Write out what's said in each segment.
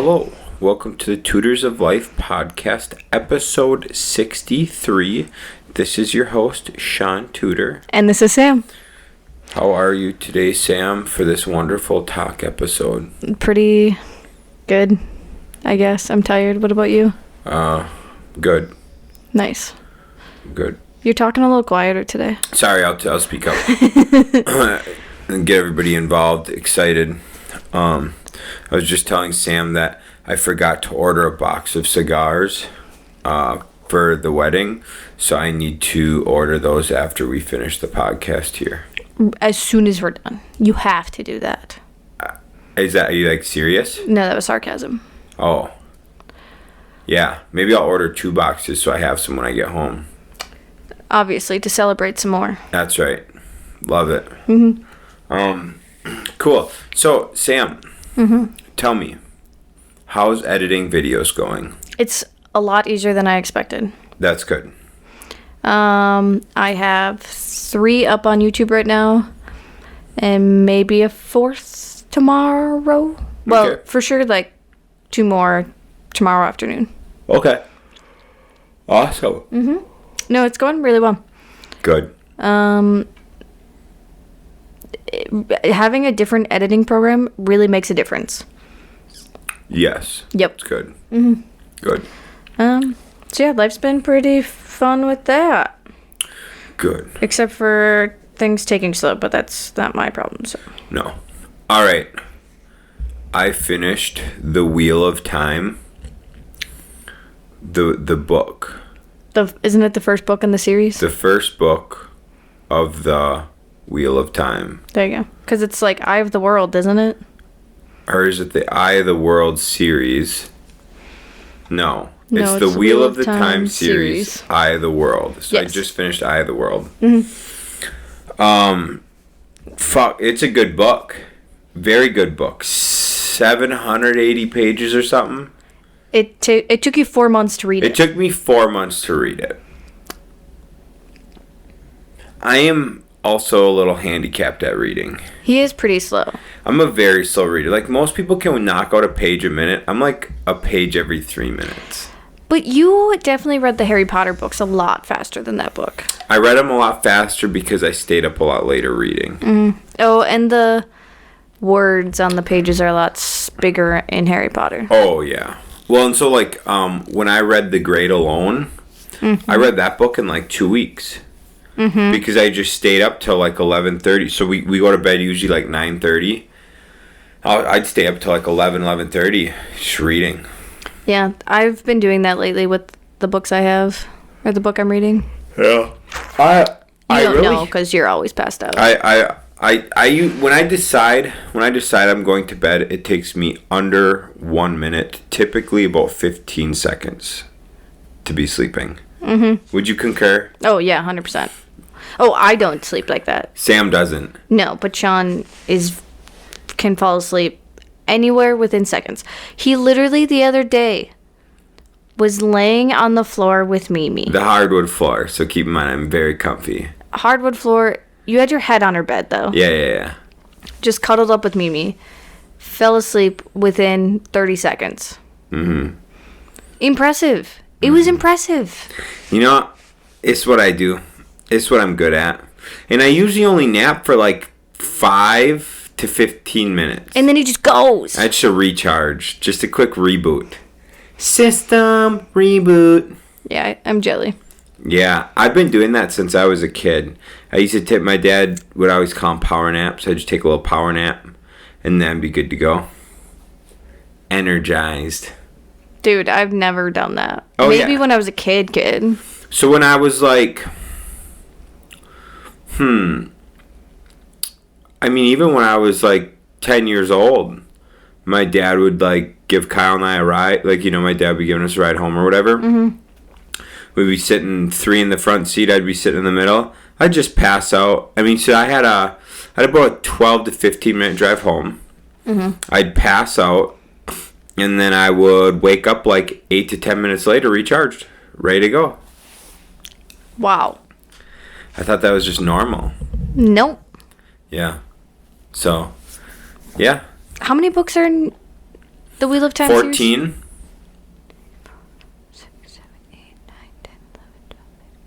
Hello, welcome to the Tutors of Life podcast, episode 63. This is your host, Shaun Tutor. And this is Sam. How are you today, Sam, for this wonderful talk episode? Pretty good, I guess. I'm tired. What about you? Good. Nice. Good. You're talking a little quieter today. Sorry, I'll speak up. And get everybody involved, excited. I was just telling Sam that I forgot to order a box of cigars for the wedding, so I need to order those after we finish the podcast here. As soon as we're done. You have to do that. Are you like serious? No, that was sarcasm. Oh. Yeah, maybe I'll order 2 boxes so I have some when I get home. Obviously, to celebrate some more. That's right. Love it. Mm-hmm. Cool. So, Sam, tell me, how's editing videos going? It's a lot easier than I expected. That's good. I have 3 up on YouTube right now, and maybe a 4th tomorrow. Well, Okay. for sure, like 2 more tomorrow afternoon. Okay. Awesome. No, it's going really well. Good. Having a different editing program really makes a difference. Yes. Yep. It's good. Good. So yeah, life's been pretty fun with that. Good. Except for things taking slow, but that's not my problem, so. No. All right. I finished The Wheel of Time. The book. Isn't it the first book in the series? The first book of the Wheel of Time. There you go. Because it's like Eye of the World, isn't it? Or is it the Eye of the World series? No. No, It's the Wheel of the Time series, Eye of the World. So Yes. I just finished Eye of the World. It's a good book. Very good book. 780 pages or something. It took you 4 months to read it. It took me 4 months to read it. I am also a little handicapped at reading. He is pretty slow. I'm a very slow reader. Like, most people can knock out a page a minute. I'm like a page every 3 minutes. But you definitely read the Harry Potter books a lot faster than that book. I read them a lot faster because I stayed up a lot later reading. Oh, and the words on the pages are a lot bigger in Harry Potter. Oh, yeah. Well, and so, like, when I read The Great Alone, I read that book in, like, 2 weeks. Because I just stayed up till, like, 11:30. So we go to bed usually, like, 9:30. I'd stay up till, like, 11:30 just reading. Yeah, I've been doing that lately with the books I have, or the book I'm reading. Yeah. You don't know because you're always passed out. When I decide I'm going to bed, it takes me under 1 minute, typically about 15 seconds to be sleeping. Would you concur? Oh, yeah, 100%. Oh, I don't sleep like that. Sam doesn't. No, but Shaun can fall asleep anywhere within seconds. He literally the other day was laying on the floor with Mimi. The hardwood floor, so keep in mind I'm very comfy. Hardwood floor. You had your head on her bed, though. Yeah. Just cuddled up with Mimi. Fell asleep within 30 seconds. Impressive. It was impressive. You know, it's what I do. It's what I'm good at. And I usually only nap for like 5 to 15 minutes. And then he just goes. That's just a recharge. Just a quick reboot. System reboot. Yeah, I'm jelly. Yeah, I've been doing that since I was a kid. I used to take my dad would always call them power naps. I'd just take a little power nap and then be good to go. Energized. Dude, I've never done that. Oh, Maybe yeah. when I was a kid. So when I was like, I mean, even when I was like 10 years old, my dad would like give Kyle and I a ride. Like, you know, my dad would be giving us a ride home or whatever. We'd be sitting 3 in the front seat. I'd be sitting in the middle. I'd just pass out. I mean, so I had about a 12 to 15 minute drive home. I'd pass out. And then I would wake up like 8 to 10 minutes later, recharged, ready to go. Wow. I thought that was just normal. Nope. Yeah. So, yeah. How many books are in The Wheel of Time series? 14. 6, 7, 8, 9, 10, 11,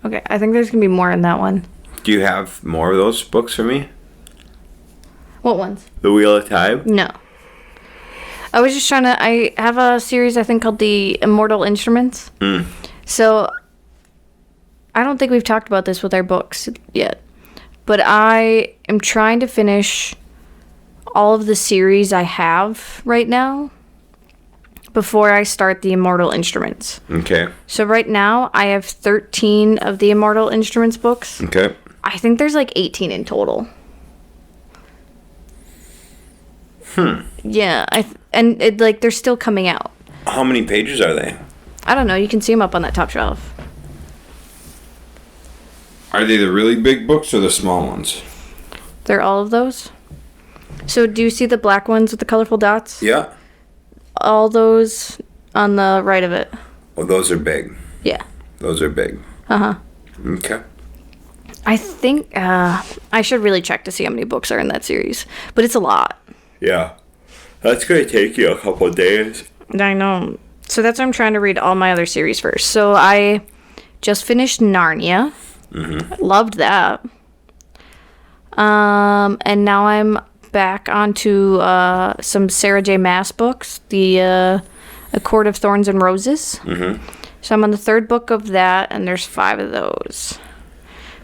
12. Okay, I think there's going to be more in that one. Do you have more of those books for me? What ones? The Wheel of Time? No. I was just trying to... I have a series, I think, called The Immortal Instruments. So, I don't think we've talked about this with our books yet. But I am trying to finish all of the series I have right now before I start The Immortal Instruments. Okay. So right now, I have 13 of the Immortal Instruments books. Okay. I think there's like 18 in total. Yeah, they're still coming out. How many pages are they? I don't know. You can see them up on that top shelf. Are they the really big books or the small ones? They're all of those. So do you see the black ones with the colorful dots? Yeah. All those on the right of it. Well, those are big. Yeah. Those are big. Uh-huh. Okay. I think I should really check to see how many books are in that series. But it's a lot. Yeah. That's going to take you a couple of days. I know. So that's why I'm trying to read all my other series first. So I just finished Narnia. Loved that. And now I'm back onto some Sarah J. Maas books. The A Court of Thorns and Roses. So I'm on the third book of that, and there's 5 of those.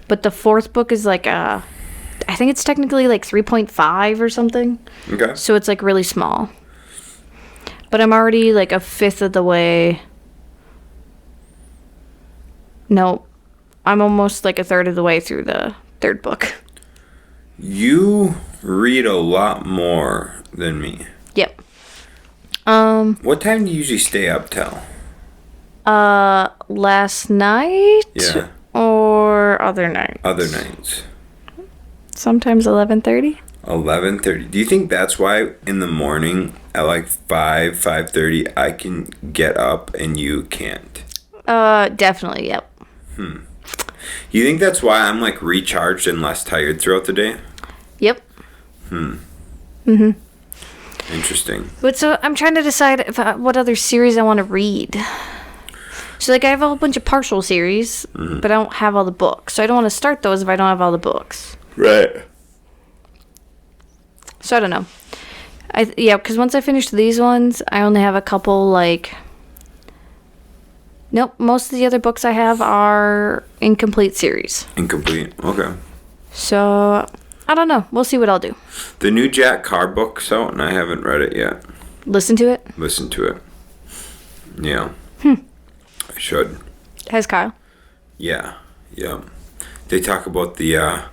But the fourth book is like I think it's technically like 3.5 or something. Okay. So it's like really small. But I'm already like a fifth of the way. No, I'm almost like a third of the way through the third book. You read a lot more than me. Yep. What time do you usually stay up till? Last night? Yeah. Or other nights? Other nights. Sometimes 11:30. 11:30. Do you think that's why in the morning at like 5:30 I can get up and you can't? Definitely, yep. You think that's why I'm like recharged and less tired throughout the day? Yep. Interesting. But so I'm trying to decide what other series I want to read. So like I have a whole bunch of partial series, but I don't have all the books. So I don't want to start those if I don't have all the books. Right. So I don't know. Because once I finish these ones, I only have a couple like... Nope, most of the other books I have are incomplete series. Incomplete. Okay. So, I don't know. We'll see what I'll do. The new Jack Carr book's out and I haven't read it yet. Listen to it? Listen to it. Yeah. I should. Has Kyle? Yeah. Yeah. They talk about the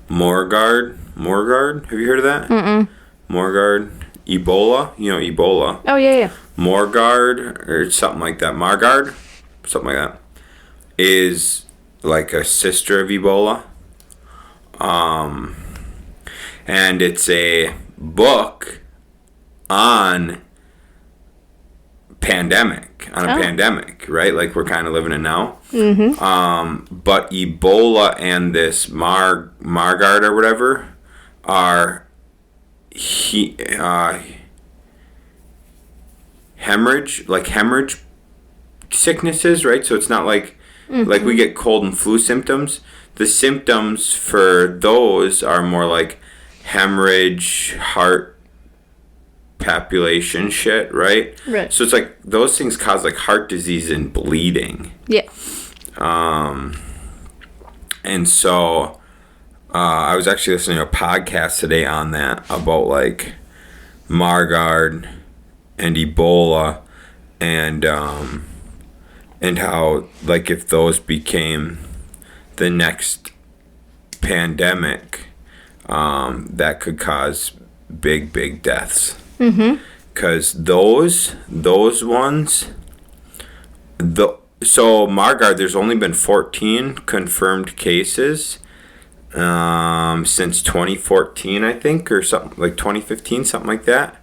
Morgard. Morgard? Have you heard of that? Mm-mm. Morgard. Ebola. You know Ebola. Oh, yeah. Morgard or something like that. Margard? Something like that. Is like a sister of Ebola. And it's a book on pandemic, right? Like we're kind of living it now. But Ebola and this Margard or whatever are hemorrhage sicknesses, right? So it's not like like we get cold and flu symptoms. The symptoms for those are more like hemorrhage, heart palpitation shit, right? Right. So it's like those things cause like heart disease and bleeding. Yeah. And so I was actually listening to a podcast today on that about like Margard and Ebola and how like if those became the next pandemic, that could cause big deaths. Because those ones, so Margard, there's only been 14 confirmed cases since 2014, I think, or something like 2015, something like that.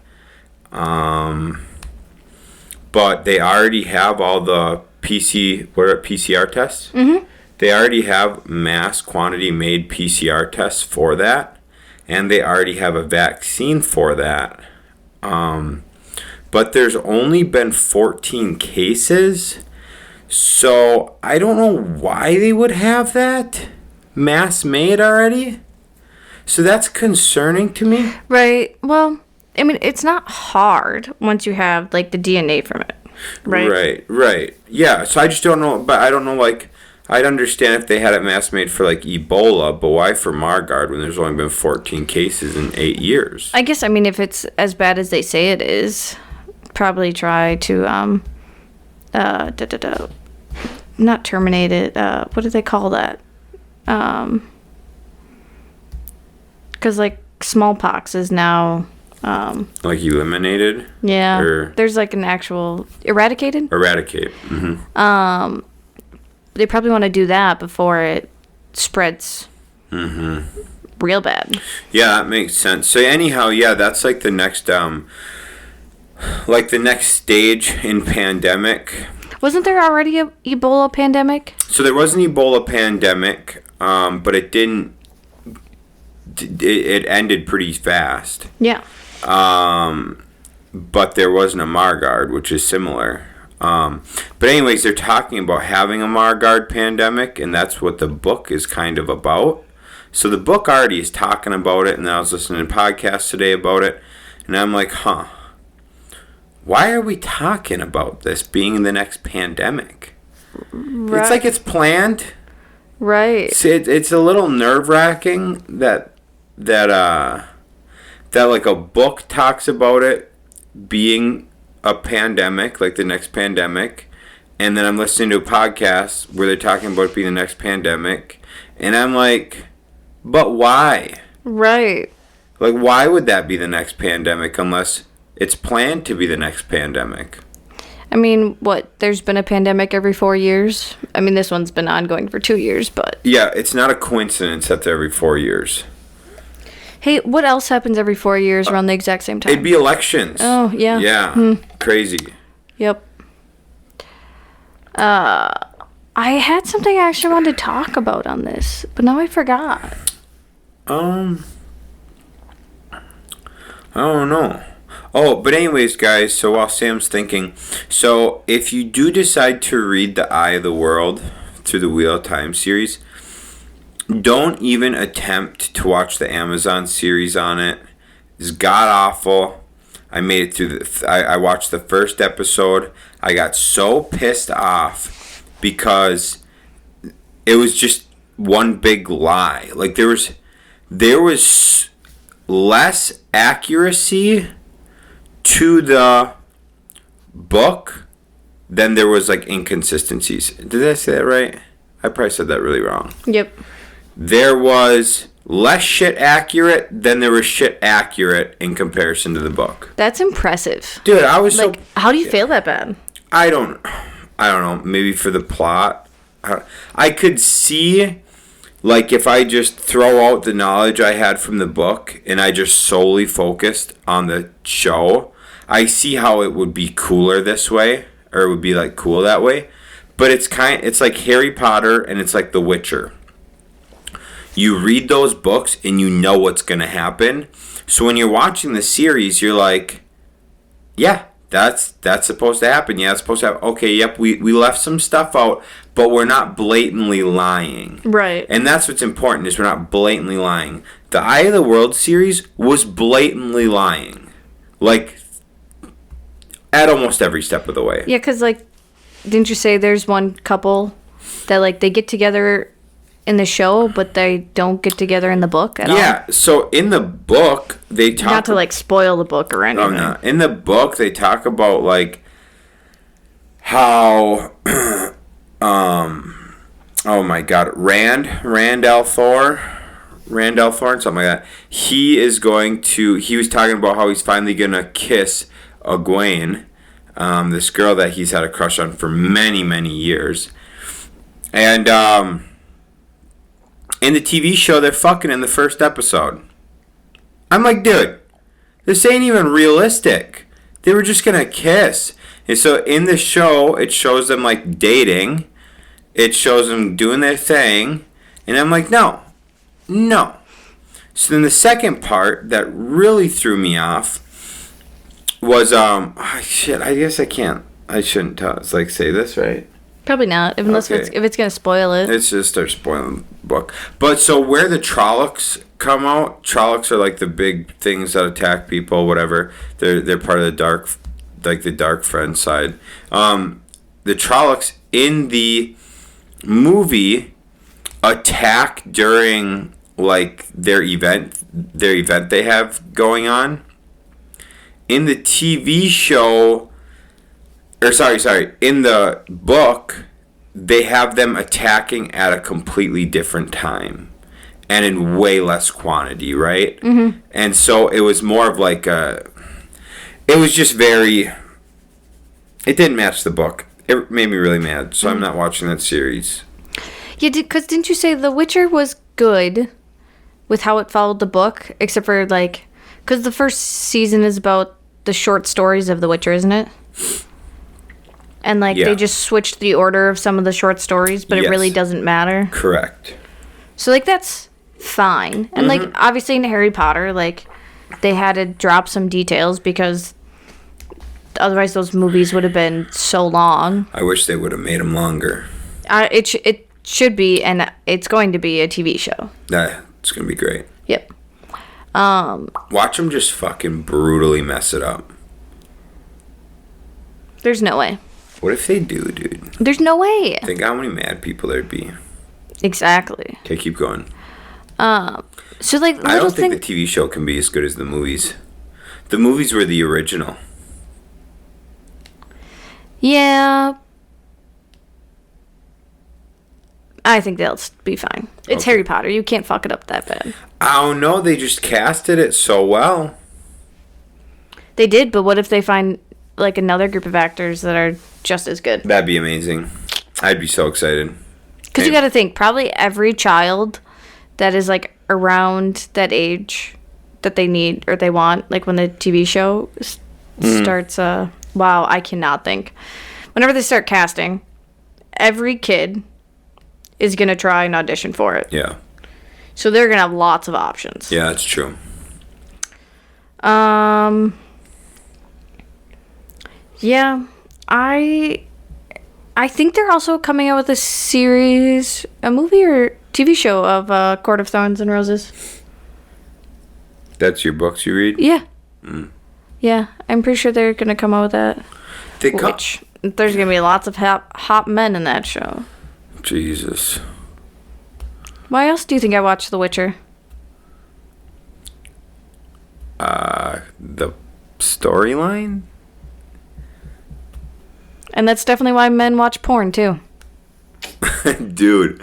But they already have all the PCR tests. They already have mass quantity made PCR tests for that, and they already have a vaccine for that. but there's only been 14 cases. So I don't know why they would have that mass made already. So that's concerning to me. Right. Well, I mean, it's not hard once you have, like, the DNA from it. Right. Yeah, so I just don't know, but I don't know, like, I'd understand if they had it mass made for, like, Ebola, but why for Margard when there's only been 14 cases in 8 years? I guess, I mean, if it's as bad as they say it is, probably try to, not terminate it, what do they call that? Because, like, smallpox is now... like eliminated? Yeah. Or there's, like, an actual... Eradicated? Eradicate. Mm-hmm. They probably want to do that before it spreads real bad. Yeah, that makes sense. So anyhow, yeah, that's, like, the next, like, the next stage in pandemic. Wasn't there already a Ebola pandemic? So there was an Ebola pandemic, but it didn't... It ended pretty fast. Yeah. But there wasn't a Margard, which is similar. But anyways, they're talking about having a Margard pandemic, and that's what the book is kind of about. So the book already is talking about it, and I was listening to podcasts today about it, and I'm like, why are we talking about this being the next pandemic? Right. It's like it's planned. Right. It's a little nerve-wracking that like a book talks about it being a pandemic, like the next pandemic, and then I'm listening to a podcast where they're talking about it being the next pandemic, and I'm like, but why? Right. Like, why would that be the next pandemic unless it's planned to be the next pandemic? I mean, what? There's been a pandemic every 4 years? I mean, this one's been ongoing for 2 years, but... Yeah, it's not a coincidence that they're every 4 years. Hey, what else happens every 4 years around the exact same time? It'd be elections. Oh, yeah. Yeah. Crazy. Yep. I had something I actually wanted to talk about on this, but now I forgot. I don't know. Oh, but anyways, guys, so while Sam's thinking, so if you do decide to read The Eye of the World through the Wheel of Time series, don't even attempt to watch the Amazon series on it. It's god-awful. I made it through I watched the first episode. I got so pissed off because it was just one big lie. Like, there was less accuracy to the book than there was, like, inconsistencies. Did I say that right? I probably said that really wrong. Yep. There was less shit accurate than there was shit accurate in comparison to the book. That's impressive. Dude, I was like, how do you fail that bad? I don't know. Maybe for the plot. I could see, like, if I just throw out the knowledge I had from the book and I just solely focused on the show, I see how it would be cooler this way, or it would be, like, cool that way. But it's like Harry Potter and it's like The Witcher. You read those books and you know what's going to happen. So when you're watching the series, you're like, yeah, that's supposed to happen. Yeah, it's supposed to happen. Okay, yep, we left some stuff out, but we're not blatantly lying. Right. And that's what's important, is we're not blatantly lying. The Eye of the World series was blatantly lying. Like, at almost every step of the way. Yeah, because, like, didn't you say there's one couple that, like, they get together in the show, but they don't get together in the book at all? Yeah, so in the book, they talk... Not to, like, spoil the book or anything. Oh, no. In the book, they talk about, like, how... oh, my God. Randall Thor, something like that. He was talking about how he's finally going to kiss Egwene, this girl that he's had a crush on for many, many years. And, in the TV show, they're fucking in the first episode. I'm like, dude, this ain't even realistic. They were just gonna kiss. And so in the show, it shows them, like, dating. It shows them doing their thing. And I'm like, no. So then the second part that really threw me off was shit. I guess I can't. I shouldn't tell. It's like say this right. Probably not, unless Okay. if it's gonna spoil it. It's just start spoiling the book. But so where the Trollocs come out, Trollocs are like the big things that attack people, whatever. They're part of the dark, like the dark friend side. The Trollocs in the movie attack during like their event they have going on. In the TV show, or sorry, in the book, they have them attacking at a completely different time and in way less quantity, right? Mm-hmm. And so it was more of like it was just very, it didn't match the book. It made me really mad, so I'm not watching that series. Yeah, because didn't you say The Witcher was good with how it followed the book, except for like, because the first season is about the short stories of The Witcher, isn't it? And like they just switched the order of some of the short stories, but it really doesn't matter. Correct. So like that's fine. And like obviously in Harry Potter, like they had to drop some details because otherwise those movies would have been so long. I wish they would have made them longer. It should be, and it's going to be a TV show. Yeah, it's gonna be great. Yep. Watch them just fucking brutally mess it up. There's no way. What if they do, dude? There's no way. Think how many mad people there'd be. Exactly. Okay, keep going. So like, I don't think the TV show can be as good as the movies. The movies were the original. Yeah. I think they'll be fine. It's Okay. Harry Potter. You can't fuck it up that bad. Oh no, they just casted it so well. They did, but what if they find like another group of actors that are just as good? That'd be amazing. I'd be so excited. Because you got to think, probably every child that is like around that age that they need or they want, like when the TV show starts. Wow, I cannot think. Whenever they start casting, every kid is gonna try and audition for it. Yeah. So they're gonna have lots of options. Yeah, that's true. Yeah, I think they're also coming out with a series, a movie or TV show of Court of Thorns and Roses. That's your books you read? Yeah. Yeah, I'm pretty sure they're gonna come out with that. Which there's gonna be lots of hot men in that show. Jesus. Why else do you think I watched The Witcher? The storyline? And that's definitely why men watch porn too. Dude,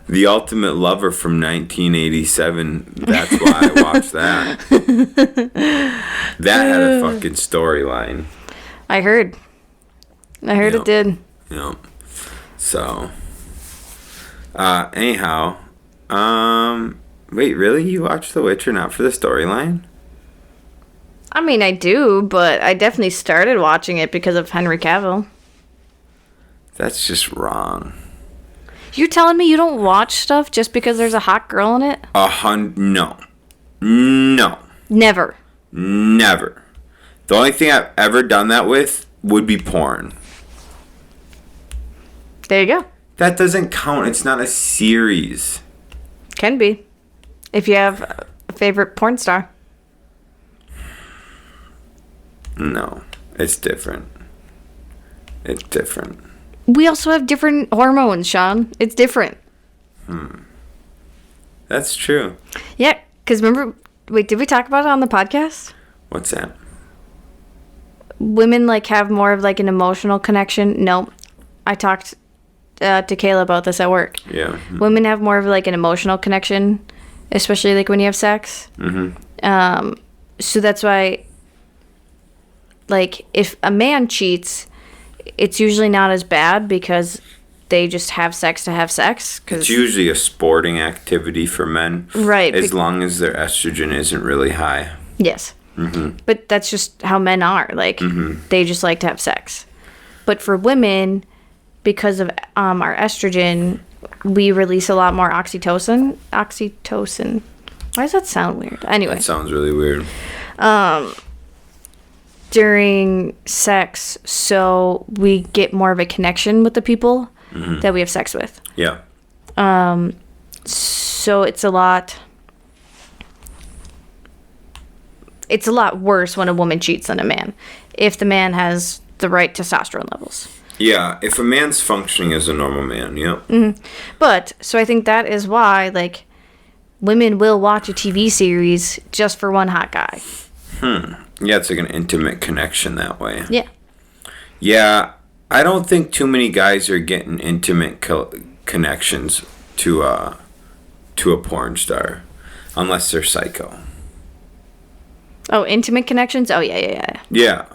The Ultimate Lover from 1987. That's why I watched that. That had a fucking storyline. I heard it did. Yep. So, anyhow, wait, really? You watched The Witcher not for the storyline? I mean, I do, but I definitely started watching it because of Henry Cavill. That's just wrong. You're telling me you don't watch stuff just because there's a hot girl in it? No. No. Never. Never. The only thing I've ever done that with would be porn. There you go. That doesn't count. It's not a series. Can be. If you have a favorite porn star. No. It's different. It's different. We also have different hormones, Sean. It's different. That's true. Yeah, because remember... Wait, did we talk about it on the podcast? What's that? Women, like, have more of, like, an emotional connection. No. I talked to Kayla about this at work. Yeah. Women have more of, like, an emotional connection, especially, like, when you have sex. Mm-hmm. So that's why, like, if a man cheats, it's usually not as bad because they just have sex to have sex. It's usually a sporting activity for men. Right. As long as their estrogen isn't really high. Yes. Mm-hmm. But that's just how men are. Like, they just like to have sex. But for women, because of our estrogen, we release a lot more oxytocin. Why does that sound weird? Anyway. That sounds really weird. during sex, so we get more of a connection with the people that we have sex with. Yeah. So it's a lot worse when a woman cheats than a man, if the man has the right testosterone levels. Yeah, if a man's functioning as a normal man, yeah. But, so I think that is why, like, women will watch a TV series just for one hot guy. Yeah, it's like an intimate connection that way. Yeah. Yeah, I don't think too many guys are getting intimate connections to a porn star, unless they're psycho. Oh, intimate connections? Oh, yeah. Yeah.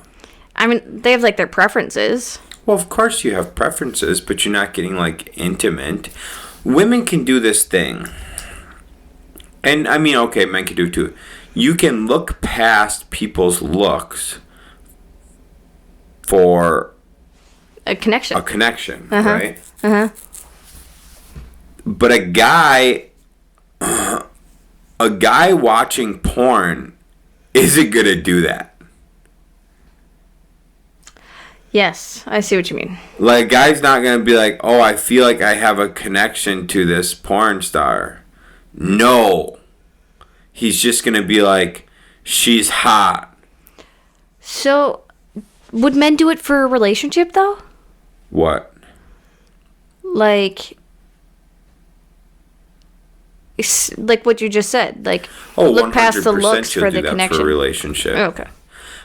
I mean, they have, like, their preferences. Well, of course you have preferences, but you're not getting, like, intimate. Women can do this thing. And, I mean, okay, men can do it too. You can look past people's looks for A connection. Right? But a guy watching porn isn't going to do that. Yes, I see what you mean. Like, a guy's not going to be like, oh, I feel like I have a connection to this porn star. No. He's just going to be like, she's hot. So, would men do it for a relationship, though? What? Like what you just said. Like, look past the looks for the connection. For a relationship. Okay.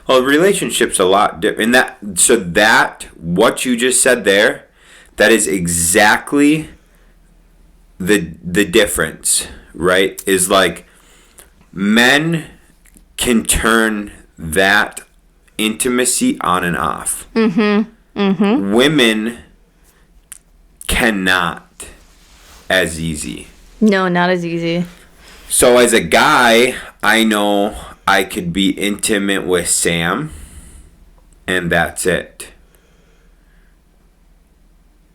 Well, a relationship's a lot different. What you just said there, that is exactly the difference, right? Is like, men can turn that intimacy on and off. Women cannot as easy. No, not as easy. So as a guy, I know I could be intimate with Sam, and that's it.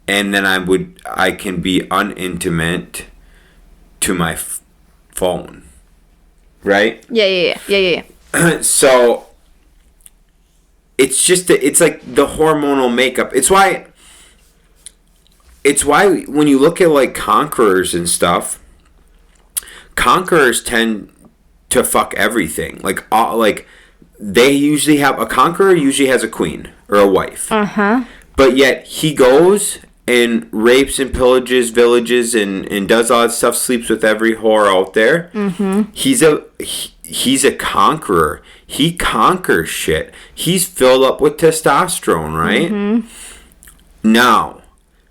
And then I can be unintimate to my phone. Right? Yeah. So it's like the hormonal makeup. It's why when you look at like conquerors and stuff, conquerors tend to fuck everything. Like they usually have a conqueror usually has a queen or a wife. But yet he goes and rapes and pillages villages and does all that stuff, sleeps with every whore out there. He's a conqueror. He conquers shit. He's filled up with testosterone, right? Now,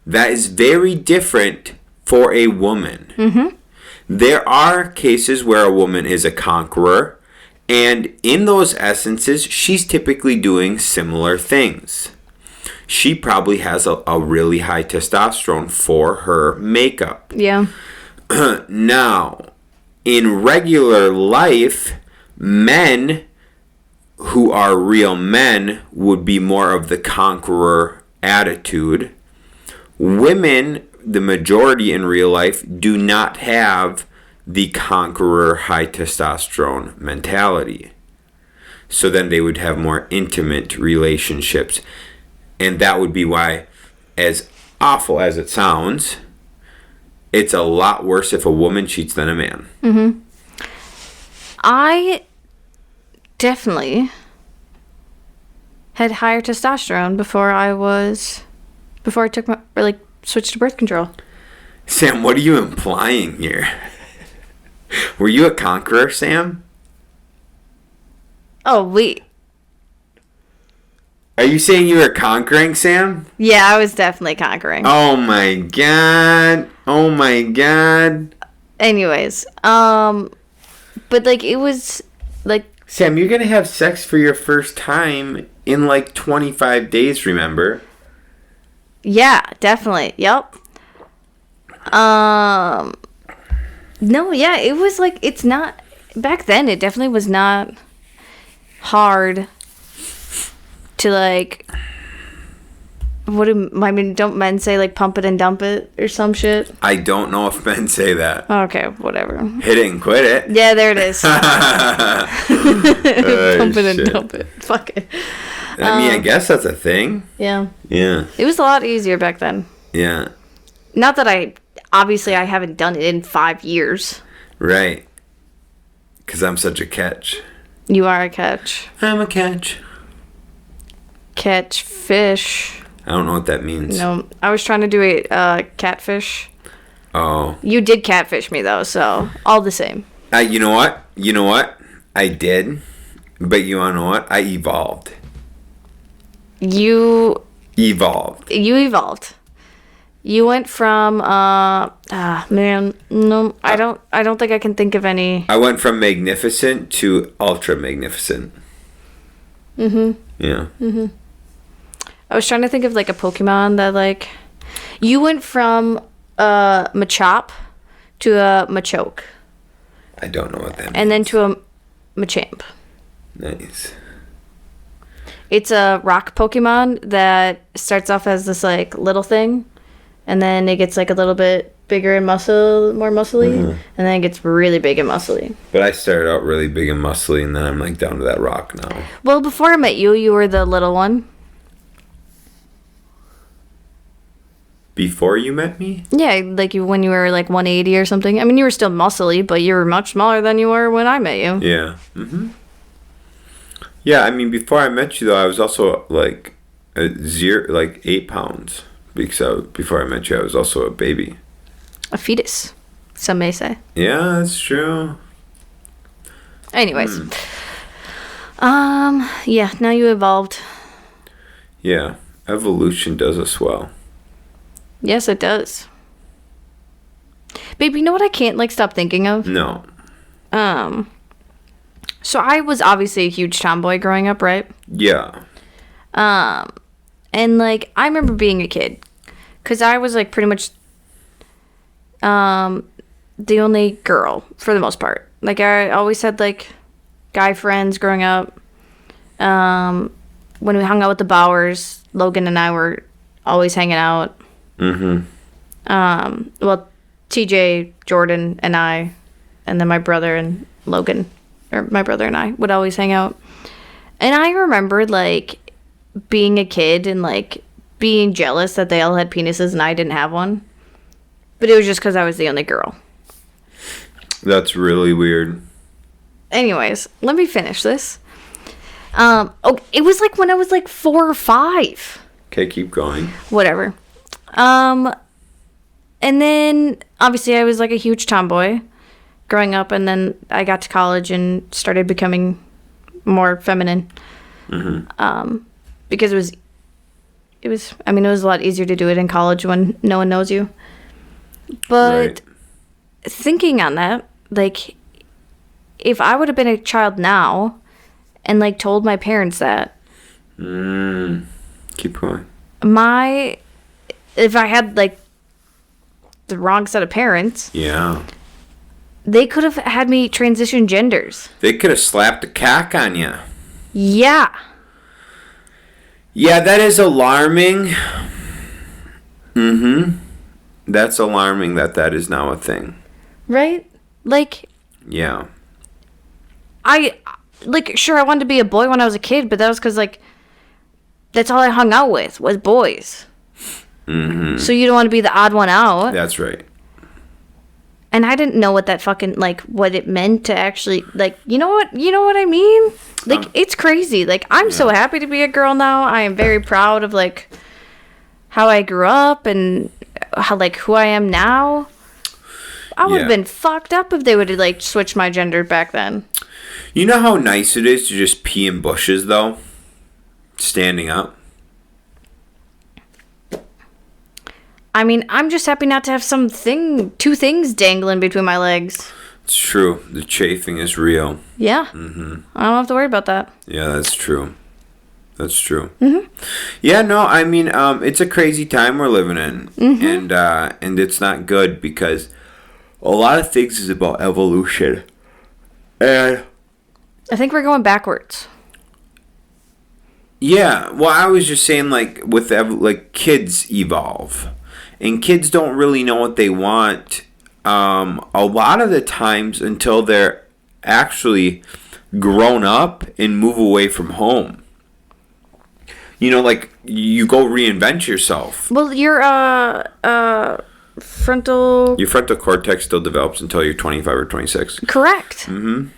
that is very different for a woman. There are cases where a woman is a conqueror, and in those essences, she's typically doing similar things. She probably has a really high testosterone for her makeup. Yeah. Now, in regular life, men who are real men would be more of the conqueror attitude. Women, the majority in real life, do not have the conqueror high testosterone mentality. So then they would have more intimate relationships. And that would be why, as awful as it sounds, it's a lot worse if a woman cheats than a man. I definitely had higher testosterone before I took switched to birth control. Sam, what are you implying here? Were you a conqueror, Sam? Oh, wait. Are you saying you were conquering, Sam? Yeah, I was definitely conquering. Oh my god. Anyways, but like it was like, Sam, you're gonna have sex for your first time in like 25 days, remember? Yeah, definitely. Yep. No, yeah, it was like, it's not, back then it definitely was not hard to like don't men say like pump it and dump it or some shit? I don't know if men say that. Okay, whatever. Hit it and quit it. Yeah, there it is. Pump it and shit. dump it. Fuck it. I mean, I guess that's a thing. Yeah. Yeah. It was a lot easier back then. Yeah. Not that I haven't done it in 5 years. Right. Because I'm such a catch. You are a catch. I'm a catch. Catch fish. I don't know what that means. No, I was trying to do a catfish. Oh. You did catfish me though, so all the same. You know what? You know what? I did. But you want to know what? I evolved. You evolved. You went from man, no, I don't think I can think of any. I went from magnificent to ultra magnificent. Mhm. Yeah. Mhm. I was trying to think of like a Pokemon that like you went from Machop to a Machoke. I don't know what that means. And then to a Machamp. Nice. It's a rock Pokemon that starts off as this like little thing, and then it gets like a little bit bigger and more muscly, and then it gets really big and muscly. But I started out really big and muscly, and then I'm like down to that rock now. Well, before I met you, you were the little one. Before you met me? Yeah, like when you were like 180 or something. I mean, you were still muscly, but you were much smaller than you were when I met you. Yeah. Mhm. Yeah, I mean, before I met you though, I was also like 8 pounds because before I met you, I was also a baby. A fetus, some may say. Yeah, that's true. Anyways, yeah. Now you evolved. Yeah, evolution does us well. Yes, it does. Babe, you know what I can't like stop thinking of? No. So I was obviously a huge tomboy growing up, right? Yeah. And like I remember being a kid, cause I was like pretty much the only girl for the most part. Like I always had like guy friends growing up. When we hung out with the Bowers, Logan and I were always hanging out. Mm-hmm. Well, TJ, Jordan, and I, and then my brother and Logan, or my brother and I would always hang out. And I remembered like being a kid and like being jealous that they all had penises and I didn't have one. But it was just because I was the only girl. That's really weird. Anyways, let me finish this. It was like when I was like 4 or 5. Okay, keep going. Whatever. And then obviously I was like a huge tomboy growing up, and then I got to college and started becoming more feminine. Mm-hmm. Because it was a lot easier to do it in college when no one knows you. But Right. thinking on that, like if I would have been a child now and like told my parents that, Keep going. if I had like the wrong set of parents, Yeah. they could have had me transition genders. They could have slapped a cock on you. Yeah. Yeah, that is alarming. Mm-hmm. That's alarming that is now a thing. Right? Like, Yeah. sure, I wanted to be a boy when I was a kid, but that was because, like, that's all I hung out with was boys. Mm-hmm. So you don't want to be the odd one out. That's right. And I didn't know what that fucking, like, what it meant to actually, like, you know what I mean? Like, it's crazy. Like, I'm so happy to be a girl now. I am very proud of, like, how I grew up and how, like, who I am now. I would have been fucked up if they would have, like, switched my gender back then. You know how nice it is to just pee in bushes, though? Standing up. I mean, I'm just happy not to have two things dangling between my legs. It's true. The chafing is real. Yeah. Mm-hmm. I don't have to worry about that. Yeah, that's true. That's true. Mm-hmm. Yeah, no, I mean, it's a crazy time we're living in. Mm-hmm. And it's not good because a lot of things is about evolution. And I think we're going backwards. Yeah, well, I was just saying, like, like, kids evolve. And kids don't really know what they want a lot of the times until they're actually grown up and move away from home. You know, like, you go reinvent yourself. Well, your frontal... Your frontal cortex still develops until you're 25 or 26. Correct. Mm-hmm.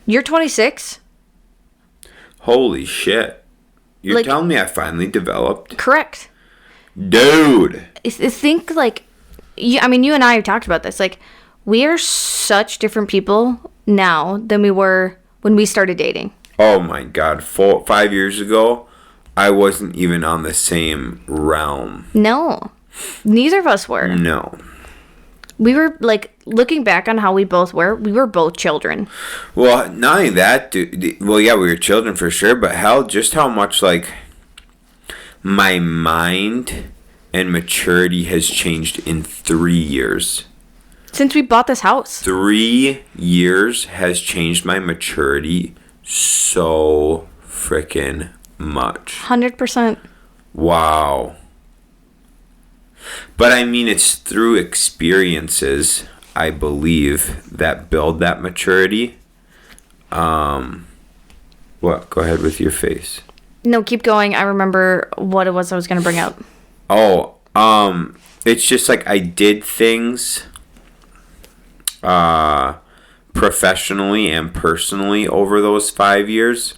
You're 26? Holy shit. You're Like, telling me I finally developed? Correct. Dude. I think, like... you and I have talked about this. Like, we are such different people now than we were when we started dating. Oh my god. 5 years ago, I wasn't even on the same realm. No. Neither of us were. No. We were, like, looking back on how we both were, we were both children. Well, not only that, dude. Well, yeah, we were children for sure, but hell, just how much, like, my mind and maturity has changed in 3 years. Since we bought this house. 3 years has changed my maturity so freaking much. 100%. Wow. But I mean, it's through experiences, I believe, that build that maturity. What? Go ahead with your face. No, keep going. I remember what it was I was going to bring up. Oh, it's just like I did things professionally and personally over those 5 years.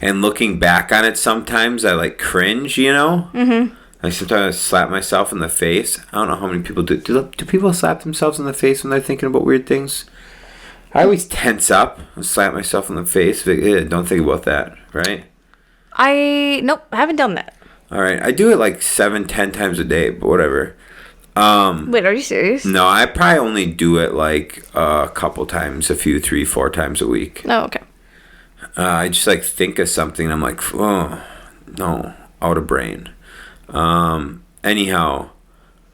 And looking back on it, sometimes I like cringe, you know? Mm-hmm. I sometimes slap myself in the face. I don't know how many people do. Do people slap themselves in the face when they're thinking about weird things? I always tense up and slap myself in the face. Like, don't think about that, right? Nope, I haven't done that. All right. I do it like 7-10 times a day, but whatever. Wait, are you serious? No, I probably only do it like a couple times, 3-4 times a week. Oh, okay. I just like think of something and I'm like, oh, no, out of brain. Anyhow,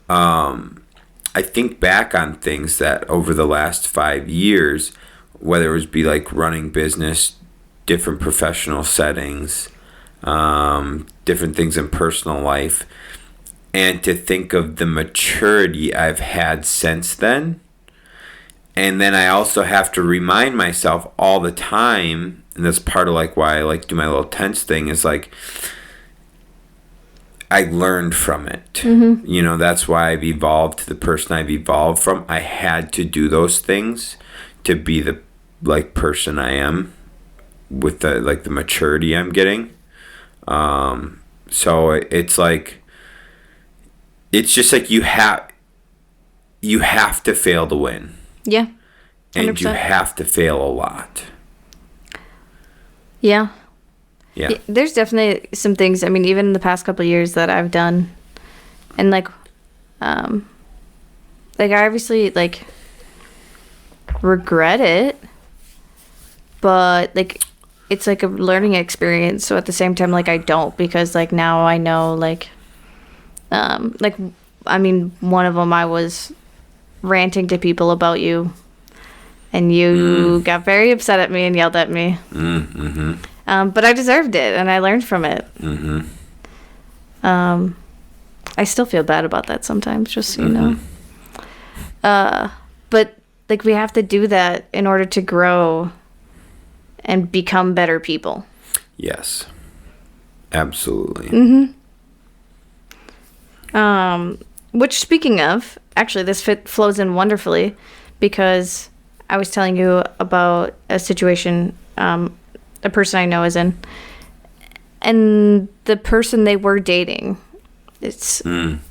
I think back on things that over the last 5 years, whether it was be like running business, different professional settings, different things in personal life, and to think of the maturity I've had since then. And then I also have to remind myself all the time, and that's part of like why I like do my little tense thing, is like I learned from it. Mm-hmm. You know, that's why I've evolved to the person I've evolved from. I had to do those things to be the like person I am with the like the maturity I'm getting. So it's like it's just like you have to fail to win. Yeah. 100%. And you have to fail a lot. Yeah. Yeah. There's definitely some things, I mean, even in the past couple of years that I've done, and like I obviously like regret it, but like it's like a learning experience. So at the same time, like I don't, because like now I know like I mean, one of them I was ranting to people about you, and you got very upset at me and yelled at me. Mm-hmm. But I deserved it, and I learned from it. Mm-hmm. I still feel bad about that sometimes, just so you know. But like we have to do that in order to grow and become better people. Yes, absolutely. Mm-hmm. Which, speaking of, actually, this flows in wonderfully, because I was telling you about a situation a person I know is in, and the person they were dating, it's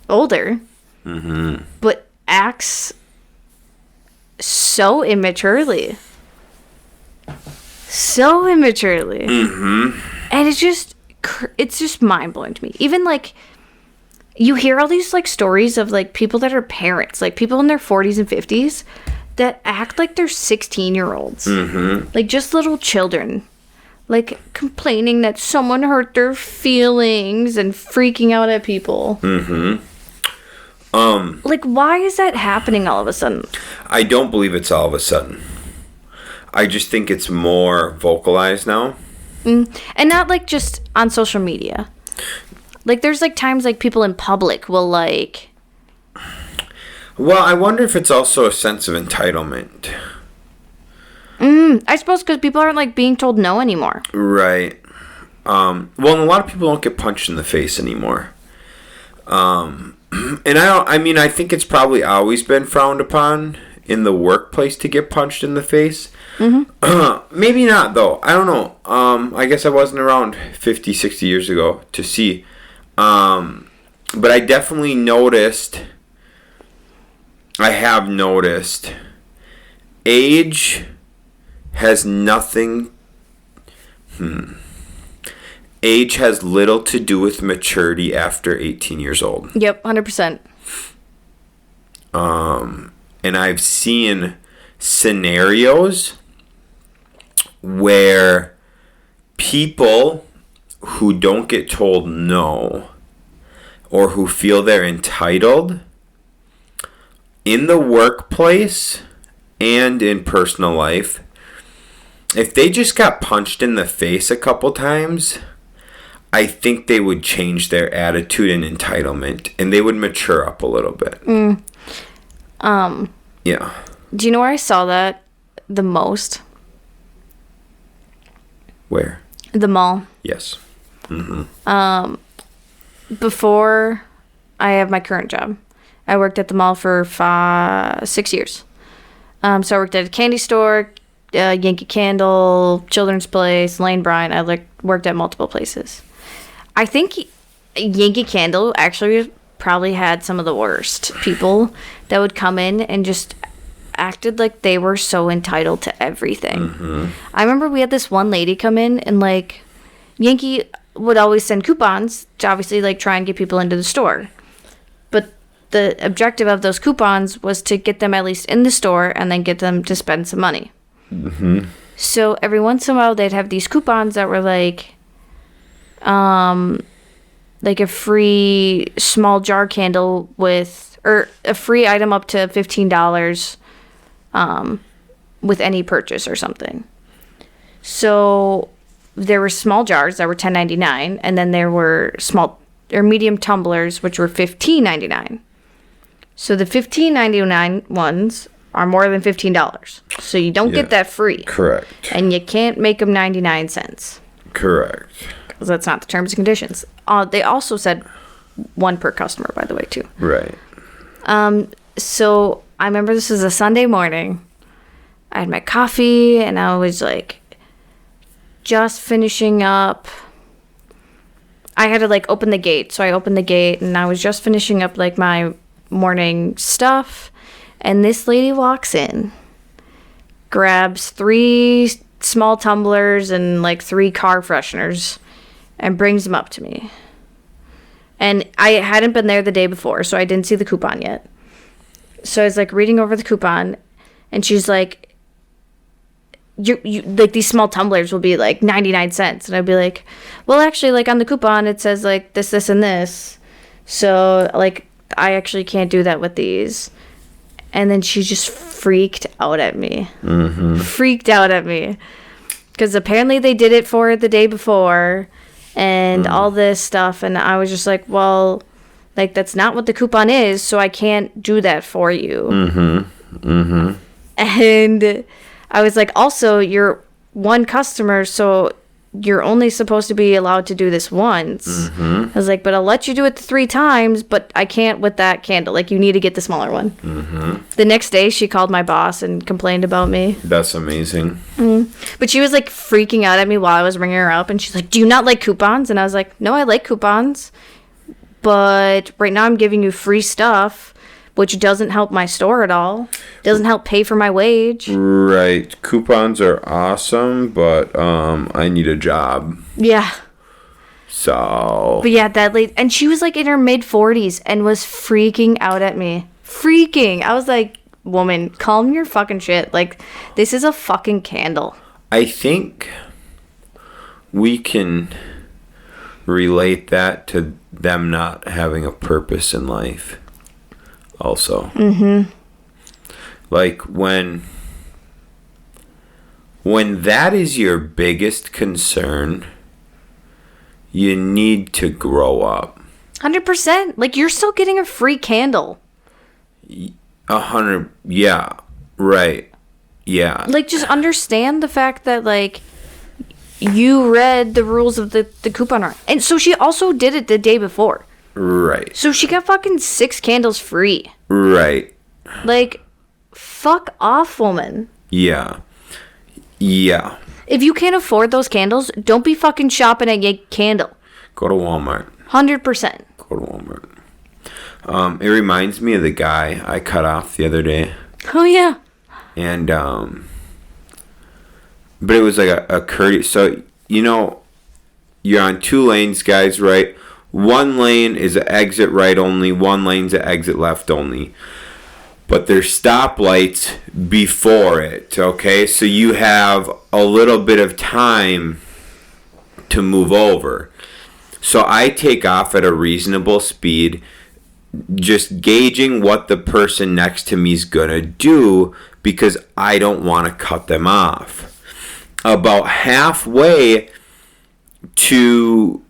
older, but acts so immaturely. And it's just mind-blowing to me. Even like you hear all these like stories of like people that are parents, like people in their 40s and 50s that act like they're 16-year-olds. Like just little children, like complaining that someone hurt their feelings and freaking out at people. Like, why is that happening all of a sudden? I don't believe it's all of a sudden. I just think it's more vocalized now. And not like just on social media. Like there's like times like people in public will like. Well, I wonder if it's also a sense of entitlement. I suppose because people aren't like being told no anymore. Right. Well, and a lot of people don't get punched in the face anymore. And I think it's probably always been frowned upon in the workplace to get punched in the face. Maybe not, though. I don't know. I guess I wasn't around 50, 60 years ago to see. But I definitely have noticed age has nothing. Age has little to do with maturity after 18 years old. Yep, 100%. And I've seen scenarios where people who don't get told no or who feel they're entitled in the workplace and in personal life, if they just got punched in the face a couple times, I think they would change their attitude and entitlement, and they would mature up a little bit. Yeah. Do you know where I saw that the most? Where? The mall. Yes. Before I have my current job, I worked at the mall for 6 years. So I worked at a candy store, Yankee Candle, Children's Place, Lane Bryant. I worked at multiple places. I think Yankee Candle actually probably had some of the worst people that would come in and just acted like they were so entitled to everything. I remember we had this one lady come in and like Yankee would always send coupons to obviously like try and get people into the store. But the objective of those coupons was to get them at least in the store and then get them to spend some money. So every once in a while they'd have these coupons that were like a free small jar candle or a free item up to $15 with any purchase or something. So there were small jars that were $10.99, and then there were small or medium tumblers which were $15.99. So the $15.99 ones are more than $15. So you don't get that free. Correct. And you can't make them 99 cents. Correct. Because that's not the terms and conditions. They also said one per customer, by the way, too. Right. So I remember this was a Sunday morning. I had my coffee, and I was like just finishing up. I had to like open the gate. So I opened the gate, and I was just finishing up like my morning stuff. And this lady walks in, grabs 3 small tumblers and like 3 car fresheners and brings them up to me. And I hadn't been there the day before, so I didn't see the coupon yet. So I was like reading over the coupon, and she's like, you like these small tumblers will be like 99 cents. And I'd be like, well, actually, like on the coupon, it says like this, and this. So like, I actually can't do that with these. And then she just freaked out at me. Freaked out at me. Because apparently they did it for the day before and all this stuff. And I was just like, well, like, that's not what the coupon is, so I can't do that for you. And I was like, also, you're one customer, so you're only supposed to be allowed to do this once. I was like, but I'll let you do it 3 times, but I can't with that candle. Like, you need to get the smaller one. The next day, she called my boss and complained about me. That's amazing. But she was, like, freaking out at me while I was ringing her up, and she's like, do you not like coupons? And I was like, no, I like coupons, but right now I'm giving you free stuff, which doesn't help my store at all. Doesn't help pay for my wage. Right. Coupons are awesome, but I need a job. Yeah. So. But yeah, that lady, and she was like in her mid-40s and was freaking out at me. Freaking. I was like, woman, calm your fucking shit. Like, this is a fucking candle. I think we can relate that to them not having a purpose in life. Also, like when when that is your biggest concern, you need to grow up. 100%. Like, you're still getting a free candle. 100. Yeah. Right. Yeah. Like, just understand the fact that, like, you read the rules of the coupon run. And so she also did it the day before. Right. So she got fucking 6 candles free. Right. Like, fuck off, woman. Yeah. Yeah. If you can't afford those candles, don't be fucking shopping at Yankee Candle. Go to Walmart. 100%. Go to Walmart. It reminds me of the guy I cut off the other day. Oh, yeah. And, but it was like a courteous. So, you know, you're on 2 lanes, guys, right? 1 lane is an exit right only. 1 lane's an exit left only. But there's stoplights before it, okay? So you have a little bit of time to move over. So I take off at a reasonable speed, just gauging what the person next to me is going to do because I don't want to cut them off. About halfway to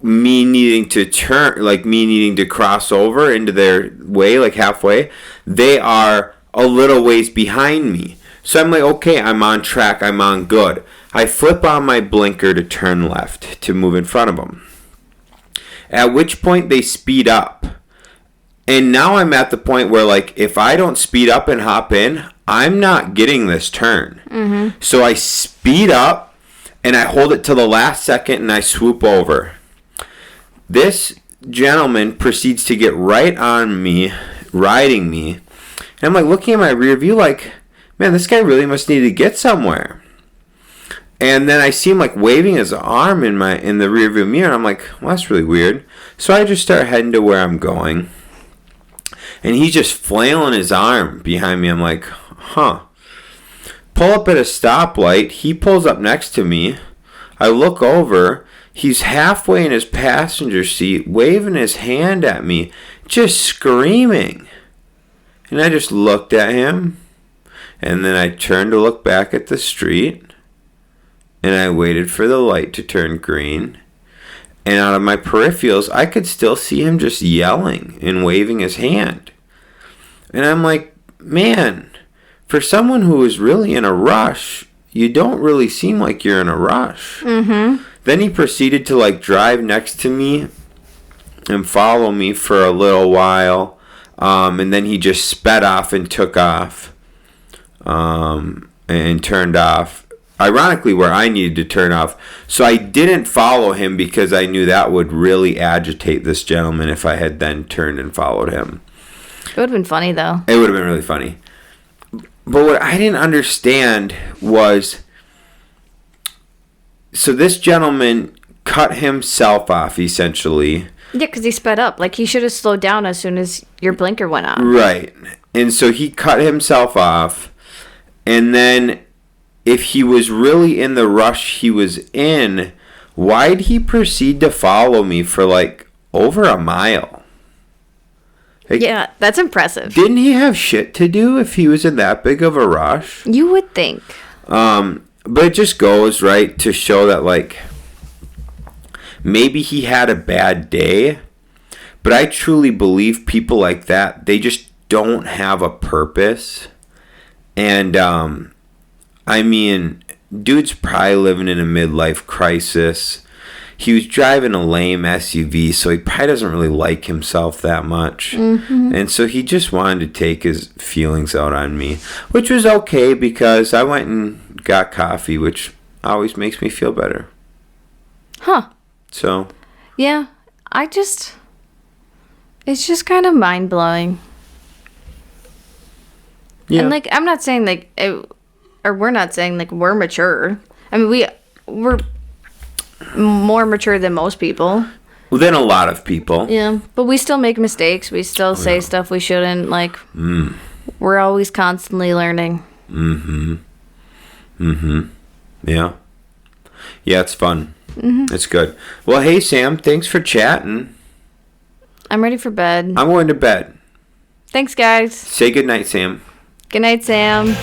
me needing to turn, like me needing to cross over into their way, like halfway, they are a little ways behind me. So I'm like, okay, I'm on track, I'm on good. I flip on my blinker to turn left to move in front of them. At which point they speed up. And now I'm at the point where, like, if I don't speed up and hop in, I'm not getting this turn. Mm-hmm. So I speed up and I hold it till the last second and I swoop over. This gentleman proceeds to get right on me, riding me. And I'm like looking at my rear view like, man, this guy really must need to get somewhere. And then I see him like waving his arm in the rear view mirror. And I'm like, well, that's really weird. So I just start heading to where I'm going. And he's just flailing his arm behind me. I'm like, huh. Pull up at a stoplight. He pulls up next to me. I look over. He's halfway in his passenger seat, waving his hand at me, just screaming. And I just looked at him. And then I turned to look back at the street. And I waited for the light to turn green. And out of my peripherals, I could still see him just yelling and waving his hand. And I'm like, man, for someone who is really in a rush, you don't really seem like you're in a rush. Mm-hmm. Then he proceeded to like drive next to me and follow me for a little while. And then he just sped off and took off and turned off. Ironically, where I needed to turn off. So I didn't follow him because I knew that would really agitate this gentleman if I had then turned and followed him. It would have been funny, though. It would have been really funny. But what I didn't understand was, so this gentleman cut himself off, essentially. Yeah, because he sped up. Like, he should have slowed down as soon as your blinker went on. Right. And so he cut himself off. And then, if he was really in the rush he was in, why'd he proceed to follow me for, like, over a mile? Like, yeah, that's impressive. Didn't he have shit to do if he was in that big of a rush? You would think. But it just goes, right, to show that, like, maybe he had a bad day. But I truly believe people like that, they just don't have a purpose. And, I mean, dude's probably living in a midlife crisis. He was driving a lame SUV, so he probably doesn't really like himself that much. Mm-hmm. And so he just wanted to take his feelings out on me, which was okay because I went and got coffee, which always makes me feel better. Huh. So. Yeah, it's just kind of mind-blowing. Yeah. And, like, I'm not saying, like, or we're not saying, like, we're mature. I mean, we're more mature than most people. Well, than a lot of people. Yeah, but we still make mistakes. We still say stuff we shouldn't. Like, we're always constantly learning. Mm-hmm. Mm-hmm. Yeah. Yeah, it's fun. Mm-hmm. It's good. Well, hey, Sam, thanks for chatting. I'm ready for bed. I'm going to bed. Thanks, guys. Say goodnight, Sam. Good night, Sam.